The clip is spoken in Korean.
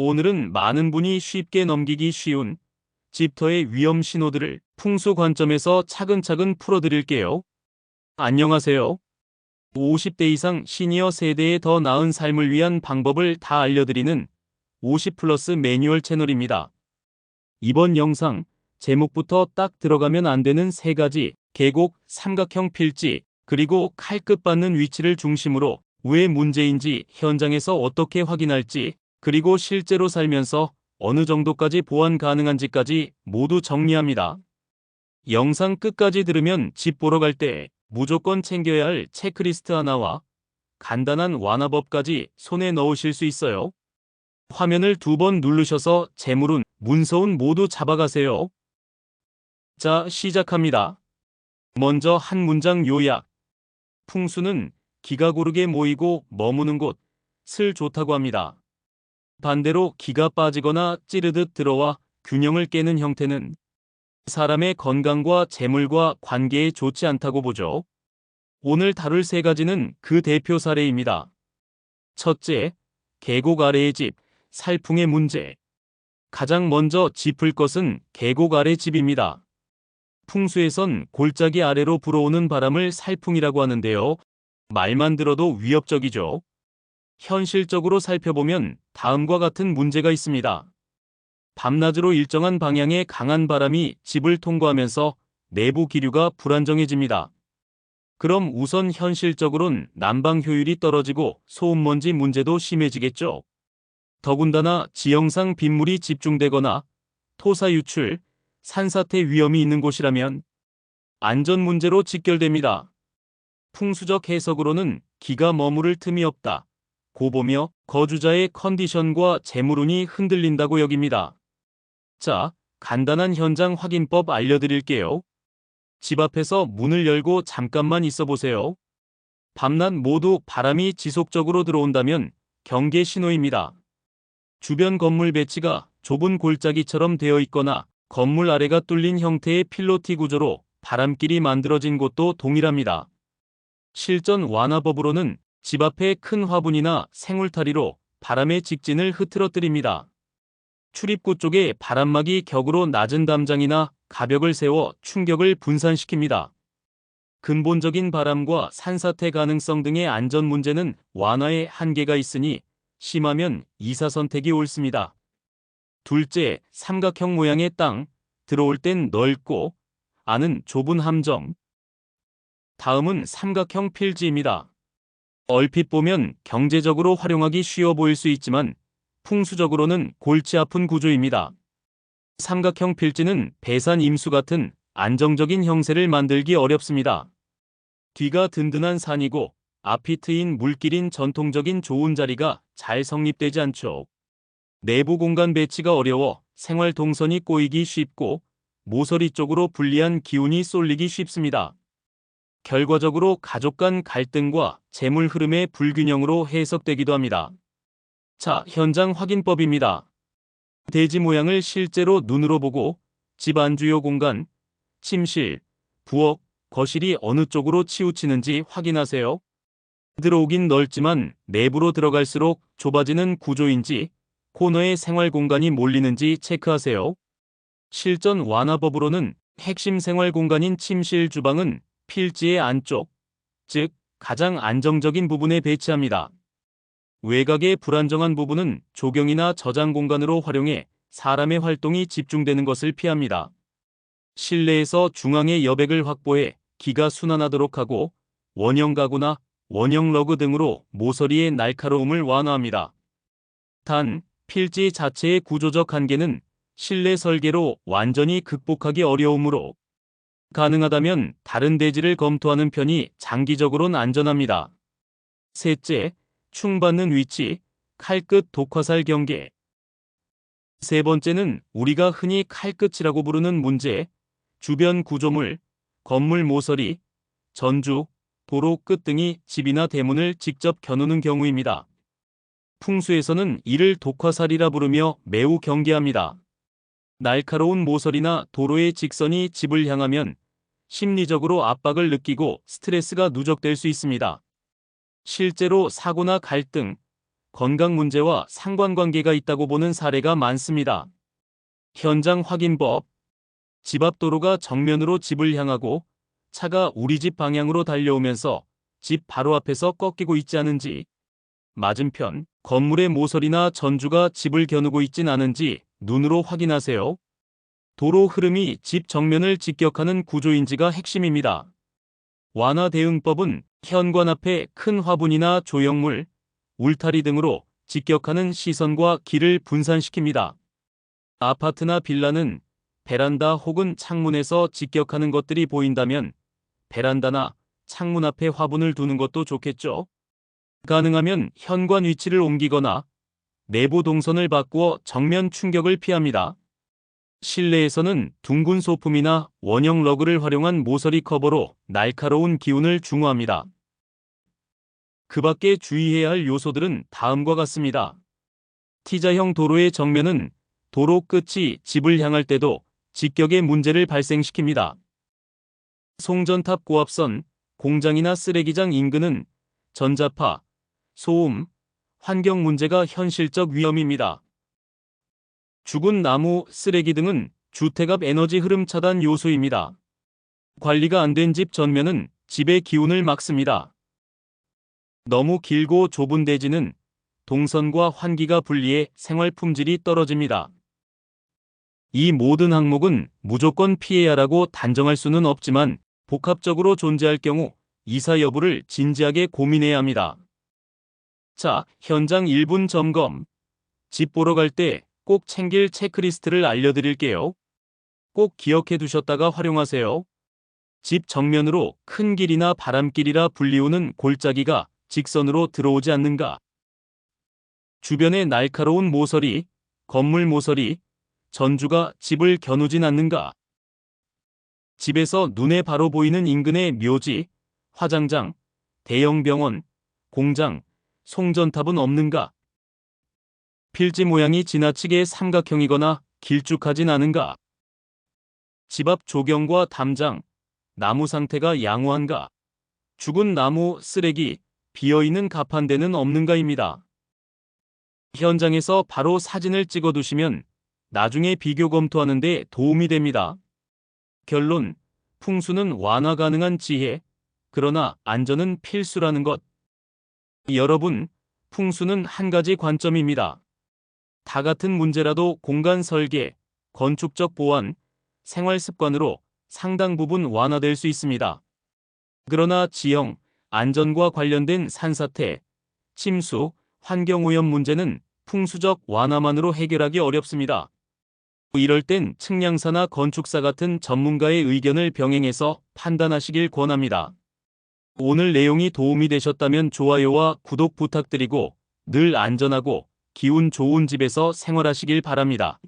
오늘은 많은 분이 쉽게 넘기기 쉬운 집터의 위험 신호들을 풍수 관점에서 차근차근 풀어드릴게요. 안녕하세요. 50대 이상 시니어 세대의 더 나은 삶을 위한 방법을 다 알려드리는 50 플러스 매뉴얼 채널입니다. 이번 영상 제목부터 딱 들어가면 안 되는 3가지 계곡, 삼각형 필지, 그리고 칼끝 받는 위치를 중심으로 왜 문제인지, 현장에서 어떻게 확인할지, 그리고 실제로 살면서 어느 정도까지 보완 가능한지까지 모두 정리합니다. 영상 끝까지 들으면 집 보러 갈 때 무조건 챙겨야 할 체크리스트 하나와 간단한 완화법까지 손에 넣으실 수 있어요. 화면을 2번 누르셔서 재물운, 문서운 모두 잡아가세요. 자, 시작합니다. 먼저 한 문장 요약. 풍수는 기가 고르게 모이고 머무는 곳을 좋다고 합니다. 반대로 기가 빠지거나 찌르듯 들어와 균형을 깨는 형태는 사람의 건강과 재물과 관계에 좋지 않다고 보죠. 오늘 다룰 3가지는 그 대표 사례입니다. 첫째, 계곡 아래의 집, 살풍의 문제. 가장 먼저 짚을 것은 계곡 아래 집입니다. 풍수에선 골짜기 아래로 불어오는 바람을 살풍이라고 하는데요. 말만 들어도 위협적이죠. 현실적으로 살펴보면 다음과 같은 문제가 있습니다. 밤낮으로 일정한 방향의 강한 바람이 집을 통과하면서 내부 기류가 불안정해집니다. 그럼 우선 현실적으로는 난방 효율이 떨어지고 소음먼지 문제도 심해지겠죠. 더군다나 지형상 빗물이 집중되거나 토사 유출, 산사태 위험이 있는 곳이라면 안전 문제로 직결됩니다. 풍수적 해석으로는 기가 머무를 틈이 없다 고 보며 거주자의 컨디션과 재물운이 흔들린다고 여깁니다. 자, 간단한 현장 확인법 알려드릴게요. 집 앞에서 문을 열고 잠깐만 있어 보세요. 밤낮 모두 바람이 지속적으로 들어온다면 경계 신호입니다. 주변 건물 배치가 좁은 골짜기처럼 되어 있거나 건물 아래가 뚫린 형태의 필로티 구조로 바람길이 만들어진 곳도 동일합니다. 실전 완화법으로는 집 앞에 큰 화분이나 생울타리로 바람의 직진을 흐트러뜨립니다. 출입구 쪽에 바람막이 격으로 낮은 담장이나 가벽을 세워 충격을 분산시킵니다. 근본적인 바람과 산사태 가능성 등의 안전 문제는 완화에 한계가 있으니 심하면 이사 선택이 옳습니다. 둘째, 삼각형 모양의 땅, 들어올 땐 넓고 안은 좁은 함정. 다음은 삼각형 필지입니다. 얼핏 보면 경제적으로 활용하기 쉬워 보일 수 있지만 풍수적으로는 골치 아픈 구조입니다. 삼각형 필지는 배산 임수 같은 안정적인 형세를 만들기 어렵습니다. 뒤가 든든한 산이고 앞이 트인 물길인 전통적인 좋은 자리가 잘 성립되지 않죠. 내부 공간 배치가 어려워 생활 동선이 꼬이기 쉽고 모서리 쪽으로 불리한 기운이 쏠리기 쉽습니다. 결과적으로 가족 간 갈등과 재물 흐름의 불균형으로 해석되기도 합니다. 자, 현장 확인법입니다. 대지 모양을 실제로 눈으로 보고 집 안주요 공간, 침실, 부엌, 거실이 어느 쪽으로 치우치는지 확인하세요. 들어오긴 넓지만 내부로 들어갈수록 좁아지는 구조인지, 코너에 생활 공간이 몰리는지 체크하세요. 실전 완화법으로는 핵심 생활 공간인 침실, 주방은 필지의 안쪽, 즉 가장 안정적인 부분에 배치합니다. 외곽의 불안정한 부분은 조경이나 저장 공간으로 활용해 사람의 활동이 집중되는 것을 피합니다. 실내에서 중앙의 여백을 확보해 기가 순환하도록 하고 원형 가구나 원형 러그 등으로 모서리의 날카로움을 완화합니다. 단, 필지 자체의 구조적 한계는 실내 설계로 완전히 극복하기 어려우므로 가능하다면 다른 대지를 검토하는 편이 장기적으로는 안전합니다. 셋째, 충받는 위치, 칼끝 독화살 경계. 세 번째는 우리가 흔히 칼끝이라고 부르는 문제, 주변 구조물, 건물 모서리, 전주, 도로 끝 등이 집이나 대문을 직접 겨누는 경우입니다. 풍수에서는 이를 독화살이라 부르며 매우 경계합니다. 날카로운 모서리나 도로의 직선이 집을 향하면 심리적으로 압박을 느끼고 스트레스가 누적될 수 있습니다. 실제로 사고나 갈등, 건강 문제와 상관관계가 있다고 보는 사례가 많습니다. 현장 확인법. 집 앞 도로가 정면으로 집을 향하고 차가 우리 집 방향으로 달려오면서 집 바로 앞에서 꺾이고 있지 않은지, 맞은편 건물의 모서리나 전주가 집을 겨누고 있진 않은지 눈으로 확인하세요. 도로 흐름이 집 정면을 직격하는 구조인지가 핵심입니다. 완화 대응법은 현관 앞에 큰 화분이나 조형물, 울타리 등으로 직격하는 시선과 길을 분산시킵니다. 아파트나 빌라는 베란다 혹은 창문에서 직격하는 것들이 보인다면 베란다나 창문 앞에 화분을 두는 것도 좋겠죠. 가능하면 현관 위치를 옮기거나 내부 동선을 바꾸어 정면 충격을 피합니다. 실내에서는 둥근 소품이나 원형 러그를 활용한 모서리 커버로 날카로운 기운을 중화합니다. 그 밖에 주의해야 할 요소들은 다음과 같습니다. T자형 도로의 정면은 도로 끝이 집을 향할 때도 직격의 문제를 발생시킵니다. 송전탑 고압선, 공장이나 쓰레기장 인근은 전자파, 소음, 환경 문제가 현실적 위험입니다. 죽은 나무, 쓰레기 등은 주택 앞 에너지 흐름 차단 요소입니다. 관리가 안 된 집 전면은 집의 기운을 막습니다. 너무 길고 좁은 대지는 동선과 환기가 불리해 생활 품질이 떨어집니다. 이 모든 항목은 무조건 피해야 하라고 단정할 수는 없지만 복합적으로 존재할 경우 이사 여부를 진지하게 고민해야 합니다. 자, 현장 1분 점검. 집 보러 갈 때 꼭 챙길 체크리스트를 알려드릴게요. 꼭 기억해 두셨다가 활용하세요. 집 정면으로 큰 길이나 바람길이라 불리우는 골짜기가 직선으로 들어오지 않는가? 주변에 날카로운 모서리, 건물 모서리, 전주가 집을 겨누진 않는가? 집에서 눈에 바로 보이는 인근의 묘지, 화장장, 대형 병원, 공장, 송전탑은 없는가? 필지 모양이 지나치게 삼각형이거나 길쭉하진 않은가? 집 앞 조경과 담장, 나무 상태가 양호한가? 죽은 나무, 쓰레기, 비어있는 가판대는 없는가입니다. 현장에서 바로 사진을 찍어두시면 나중에 비교 검토하는 데 도움이 됩니다. 결론, 풍수는 완화 가능한 지혜, 그러나 안전은 필수라는 것. 여러분, 풍수는 한 가지 관점입니다. 다 같은 문제라도 공간 설계, 건축적 보완, 생활 습관으로 상당 부분 완화될 수 있습니다. 그러나 지형, 안전과 관련된 산사태, 침수, 환경오염 문제는 풍수적 완화만으로 해결하기 어렵습니다. 이럴 땐 측량사나 건축사 같은 전문가의 의견을 병행해서 판단하시길 권합니다. 오늘 내용이 도움이 되셨다면 좋아요와 구독 부탁드리고 늘 안전하고 기운 좋은 집에서 생활하시길 바랍니다.